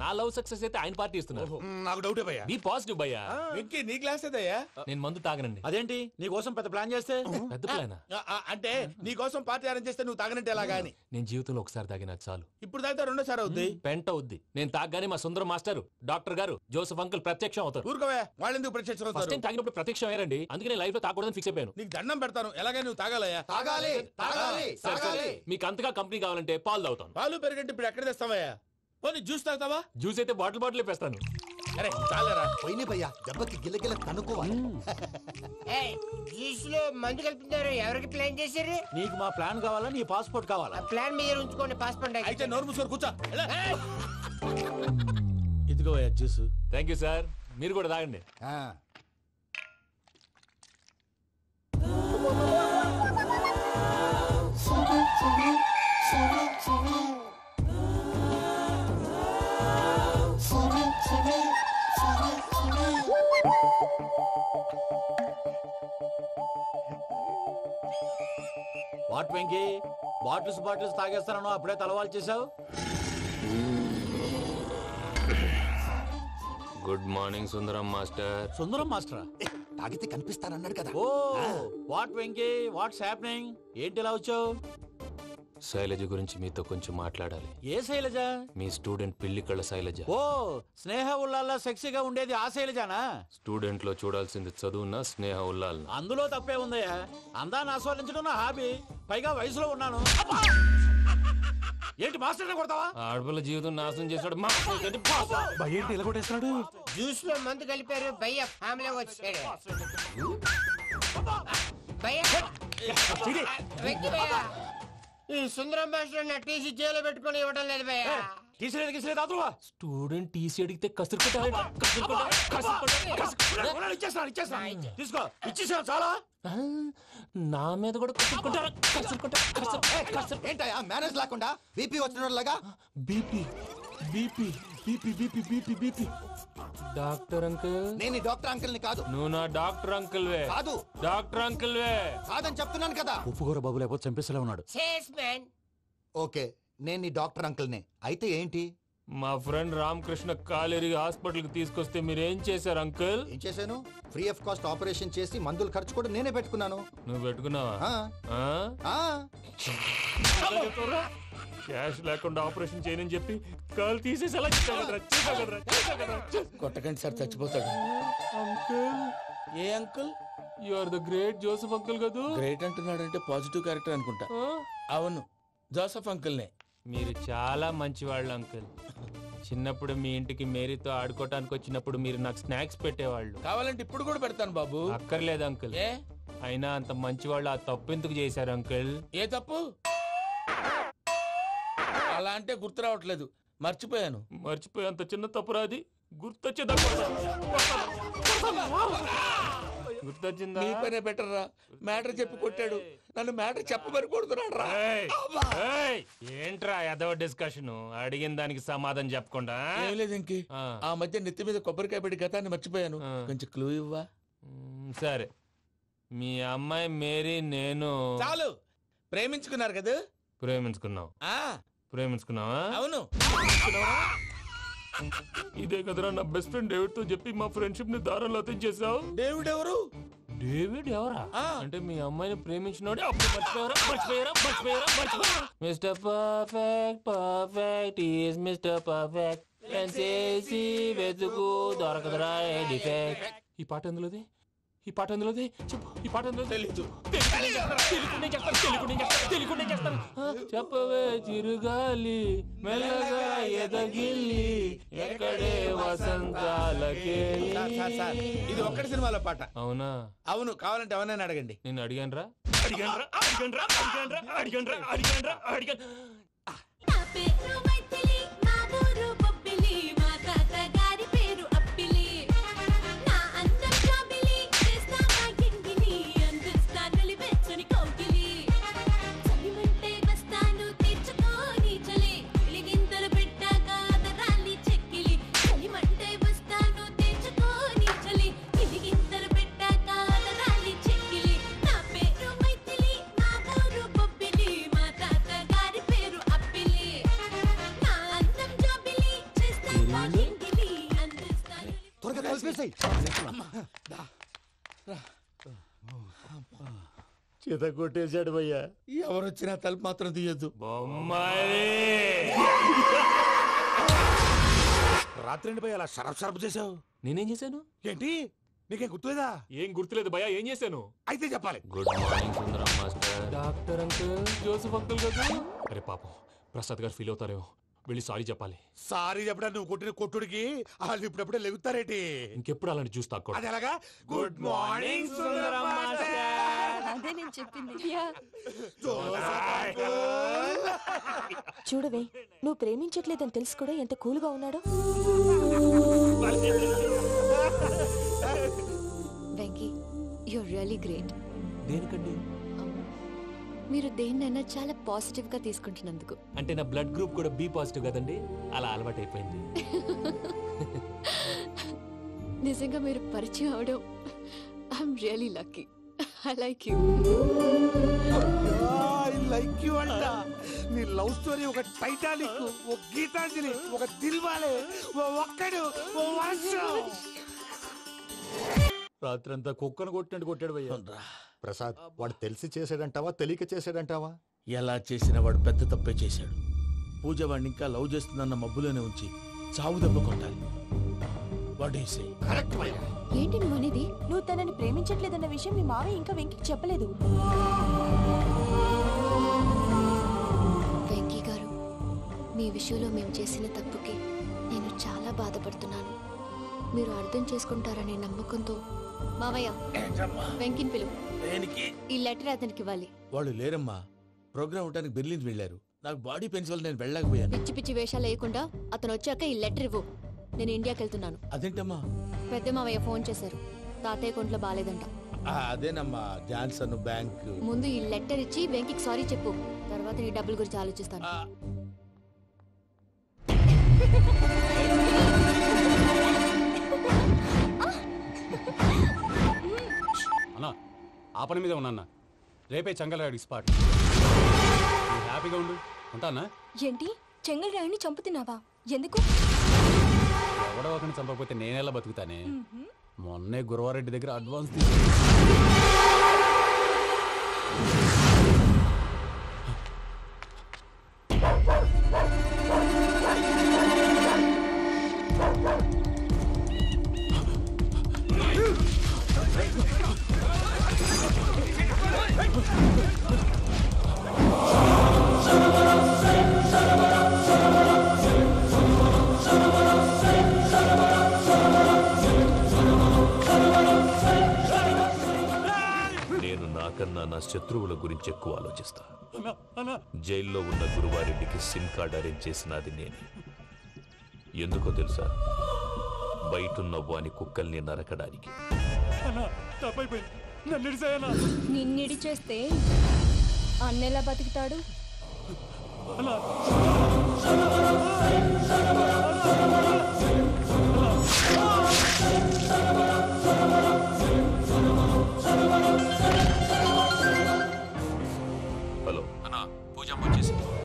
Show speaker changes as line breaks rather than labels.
నా love success అయితే ఆయన పార్టీ ఇస్తున్నారు.
నాకు డౌటే భయ్యా.
బీ పాజిటివ్ భయ్యా.
వెంకీ నీ క్లాస్ ఏదయ్యా?
నేను మందు తాగనండి.
అదేంటి నీ కోసం పెద్ద ప్లాన్ చేస్తే?
పెద్ద ప్లానా?
అంటే నీ కోసం పార్టీ అరేంజ్ చేస్తే నువ్వు తాగనంటే ఎలాగా అని.
నేను జీవితంలో ఒకసారి తాగినా చాలు.
ఇప్పుడు తాగితే రెండోసారి అవుద్ది.
పెంట అవుద్ది. నేను తాగగానే మా సుందరం మాస్టర్, డాక్టర్ గారు, జోసెఫ్ అంకుల్ ప్రత్యక్షం అవుతారు.
ఊరుకోవే, వాళ్ళు ఎందుకు ప్రత్యక్షం
ఫస్ట్
అవుతారు?
టైం తాగినప్పుడు ప్రత్యక్షం అయ్యారండి. అందుకే నేను లైఫ్ లో తాగకూడదని ఫిక్స్ అయిపోయాను.
నీకు దండం పెడతాను, ఎలాగే నువ్వు తాగాలయ్యా.
తాగాలి తాగాలి
సరే, సరే.
తాగాలి.
మీకు అంతగా కంపెనీ కావాలంటే పాలు తాగుతాను.
పాలు పెరిగంటే ఇప్పుడు ఎక్కడ తెస్తావయ్యా? పోనీ జ్యూస్ తాగుతావా?
జ్యూస్ అయితే బాటిల్ వేస్తాను.
అరే చాలరా.
పోయినే భయ్యా, దెబ్బకి గిల్లగిల్ల తనుకోవాలి.
జ్యూస్ లో మందు కలుపుతున్నారు. ఎవరికి ప్లాన్ చేశారు?
నీకు మా ప్లాన్ కావాలా, నీ పాస్పోర్ట్ కావాలా?
ప్లాన్ మీరు ఉంచుకోండి, పాస్పోర్ట్
అయితే నోరు మూసుకొని కూర్చో. ఇదిగోయ్యా జ్యూస్.
Thank you sir. మీరు కూడా తాగండి.
వాట్ వెంకీ, బాటిల్స్ తాగేస్తానో అప్పుడే తలవాలు చేసావు.
Good morning Sundaram master.
Sundaram మాస్టరా?
తాగితే కనిపిస్తానన్నాడు కదా.
Oh what Venky, what's happening? ఏంటి ఇలా వచ్చావు?
శైలజ గురించి మీతో కొంచెం మాట్లాడాలి.
ఏ శైలజ?
మీ స్టూడెంట్ పిల్లి కళ్ళ శైలజ.
ఓ స్నేహ ఉల్లాల్లో సెక్సీగా ఉండేది ఆ శైలజానా?
స్టూడెంట్ లో చూడాల్సింది చదువున స్నేహ ఉల్లాల్.
అందులో తప్పే ఉందయ్యా. అందాన్ని ఆస్వాదించడం నా హాబీ. పైగా వయసులో ఉన్నాను. ఏంటి మాస్టర్ కొడతావా?
ఆడపిల్ల జీవితం నాశనం చేశాడు.
ఏంటి ఇలా కొట్టేస్తున్నాడు?
జ్యూస్ లో మందు కలిపారు. భయ్య ఫ్యామిలీ వచ్చాడు. భయ్య వెంకీ భయ్య, ఈ సుందరం మాస్టర్ నా టీసీ జైలు పెట్టుకొని ఇవ్వడం లేదు భయ్య.
తీసిలేదు
స్టూడెంట్ టీసీ అడిగితే
తీసుకో, ఇచ్చేసా చాలా.
నా మీద కూడా
ఏంటయ్యా మేనేజ్ లేకుండా బీపీ వచ్చినలాగా?
BP BP BP BP BP BP. Doctor uncle,
నేను డాక్టర్ అంకుల్ ని కాదు.
నువ్వు నా డాక్టర్ అంకుల్ వే.
కాదు
డాక్టర్ అంకుల్ వే.
కాదని చెప్తున్నాను కదా.
ఉప్పుకూర బాబు లేకపోతే చంపేసేలా ఉన్నాడు.
Sales man.
ఓకే, నేను నీ డాక్టర్ అంకుల్ నే. అయితే ఏంటి?
మా ఫ్రెండ్ రామకృష్ణ కాలేరికి హాస్పిటల్ కి తీసుకొస్తే మీరు ఏం చేశారు అంకుల్?
ఏం చేశాను? ఫ్రీ ఆఫ్ కాస్ట్ ఆపరేషన్ చేసి మందులు ఖర్చు కూడా నేనే పెట్టుకున్నాను.
నువ్వు పెట్టుకున్నావా?
ఆ,
ఆ?
ఆ.
క్యాష్ లేకుండా ఆపరేషన్ చేయనని చెప్పి కాల్ తీసేసి ఎలా
కొట్టకండి సార్, చచ్చిపోతాడు.
అంకుల్,
ఏ uncle?
You are the great Joseph uncle కదా.
గ్రేట్ అంటున్నాడంటే పాజిటివ్ క్యారెక్టర్ అనుకుంటా. అవును, జోసఫ్ అంకుల్నే.
మీరు చాలా మంచివాళ్ళు అంకుల్. చిన్నప్పుడు మీ ఇంటికి మేరీతో ఆడుకోవటానికి వచ్చినప్పుడు మీరు నాకు స్నాక్స్ పెట్టేవాళ్ళు.
కావాలంటే ఇప్పుడు కూడా పెడతాను బాబు.
అక్కర్లేదు అంకుల్.
ఏ?
అయినా అంత మంచివాళ్ళు ఆ తప్పు ఎందుకు చేశారు అంకుల్?
ఏ తప్పు? అలా అంటే గుర్తు రావట్లేదు, మర్చిపోయాను.
మర్చిపోయి అంత చిన్న తప్పురాది గుర్తొచ్చేదా? గుర్తొచ్చిందా?
నీ పనే బెటర్ రా. మ్యాటర్ చెప్పి కొట్టాడు, నన్ను మ్యాటర్ చెప్పమని కొడుతున్నాడు రా.
ఏంట్రా ఎదవ డిస్కషన్? అడిగిన దానికి సమాధానం చెప్పకుండా.
ఏం లేదు ఇంకి, ఆ మధ్య నెత్తి మీద కొబ్బరికాయ పెట్టి గతాన్ని మర్చిపోయాను. కొంచెం క్లూ ఇవ్వా?
సరే, మీ అమ్మాయి మేరీ నేను
చాలు. ప్రేమించుకున్నారు కదా?
ప్రేమించుకున్నావు. ప్రేమించుకున్నావా?
అవును.
ఇదే కదరా నా బెస్ట్ ఫ్రెండ్ డేవిడ్ తో చెప్పి మా ఫ్రెండ్షిప్ ని దారంలో అతించేసావు.
డేవిడ్ ఎవరు?
డేవిడ్ ఎవరా? అంటే మీ అమ్మాయిని ప్రేమించినోడే. Mister perfect perfect is mister perfect చేసి వెతుకు దొరకదురా డిఫెక్ట్. ఈ పాట ఎందులోది? ఈ పాట ఎందులోది? చెప్పు. ఈ పాట ఎందులో?
తెలీదు.
చెప్పవే చిరుగాలి మెల్లగా ఎదగిల్లి ఎక్కడే వసంతాలకే.
ఇది ఒక్కటి సినిమాలో పాట.
అవునా?
అవును. కావాలంటే ఎవరైనా అడగండి.
నేను అడిగాను రా.
చేత కొట్టేశాడు భయ్యా.
ఎవరొచ్చినా తలుపు మాత్రం తీయద్దు.
రాత్రి భయ్య అలా షరఫ్ చేసావు.
నేనేం చేశాను?
ఏంటి నీకేం గుర్తులేదా?
ఏం గుర్తులేదు భయ్యా, ఏం చేశాను?
అయితే చెప్పాలి.
Good morning Sundaram master. Doctor uncle, Joseph uncle కదా. అరే పాపం, ప్రసాద్ గారు ఫీల్ అవుతారేమో, వెళ్ళి సారీ చెప్పాలి.
సారీ చెప్పడా నువ్వు కొట్టిన కొట్టుడికి వాళ్ళు ఇప్పుడప్పుడే లెగుతారేటి?
ఇంకెప్పుడు అలాంటి జ్యూస్ తాక్కూడదు.
అది ఎలాగా? Good morning Sundaram master.
అదే నేను చెప్పింది. చూడవే, నువ్వు ప్రేమించట్లేదని తెలుసు కూడా ఎంత కూల్గా ఉన్నాడో. Venky, you're really great.
దేనికండి?
మీరు దేన్నైనా చాలా పాజిటివ్ గా తీసుకుంటున్నందుకు.
అంటే నా బ్లడ్ గ్రూప్ కూడా బి పాజిటివ్ కదండి, అలా అలవాటు అయిపోయింది.
నిజంగా మీరు పరిచయం అవడం I'm really lucky. I like you.
I like you అంట. నీ లవ్ స్టోరీ ఒక టైటానిక్, ఒక గీతాంజలి, ఒక దిల్వాలే, ఓ ఒక్కడు, ఓ వర్షం.
రాత్రంతా కుక్కను కొట్టినట్టు కొట్టాడు భయ్యా.
ప్రసాద్, వాడు తెలిసి చేసాడంటావా తెలియక చేసాడంటావా?
ఎలా చేసిన వాడు పెద్ద తప్పే చేశాడు. పూజ వాడిని ఇంకా లవ్ చేస్తుందన్న మబ్బులోనే ఉంచి చావు దెబ్బ కొట్టాలి. వాడేసే
కరెక్ట్ భయ్యా.
ఏంటి నువ్వు అనేది? నువ్వు తనని ప్రేమించట్లేదన్న విషయం మీ మావయ్య ఇంకా వెంకీకి చెప్పలేదు. వెంకీ గారు, మీ విషయంలో మేము చేసిన తప్పుకి నేను చాలా బాధపడుతున్నాను. మీరు అర్థం చేసుకుంటారనే నమ్మకంతో మావయ్య వెంకిని పిలువు. ఈ లెటర్ అతనికి ఇవ్వాలి.
వాళ్ళు లేరమ్మా, ప్రోగ్రామ్ ఉండడానికి బెర్లిన్ వెళ్ళారు. నాకు బాడీ పెయిన్స్ వల్ల నేను వెళ్ళలేకపోయాను.
పిచ్చి పిచ్చి వేషాలు వేయకుండా అతను వచ్చాక ఈ లెటర్ ఇవ్వు. నేను ఇండియాకి వెళ్తున్నాను.
అదేంటమ్మా?
పెద్ద మావయ్య ఫోన్ చేశారు, తాతయ్య కొంట్లో బాలేదంట.
అదేనమ్మా, జాన్సన్ బ్యాంక్.
ముందు ఈ లెటర్ ఇచ్చి వెంకికి సారీ చెప్పు, తర్వాత నీ డబ్బుల గురించి ఆలోచిస్తాను.
అన్నా, ఆ పని మీద ఉన్నా. రేపే చెంగల్రాయుడికి స్పాట్. హ్యాపీగా ఉండు. ఉంటానా?
ఏంటి, చెంగల్రాయుడిని చంపుతున్నావా? ఎందుకు?
ఎవడో ఒకరిని చంపకపోతే నేనెలా బతుకుతానే. మొన్నే గురవారెడ్డి దగ్గర అడ్వాన్స్
కన్నా నా శత్రువుల గురించి ఎక్కువ ఆలోచిస్తా. జైల్లో ఉన్న గురువారెడ్డికి సిమ్ కార్డ్ అరేంజ్ చేసినది నేనే. ఎందుకో తెలుసా? బయటున్న వాని కుక్కల్ని నరకడానికి.
నిన్నిడి చేస్తే అన్నెలా బతుకుతాడు?
అన్నా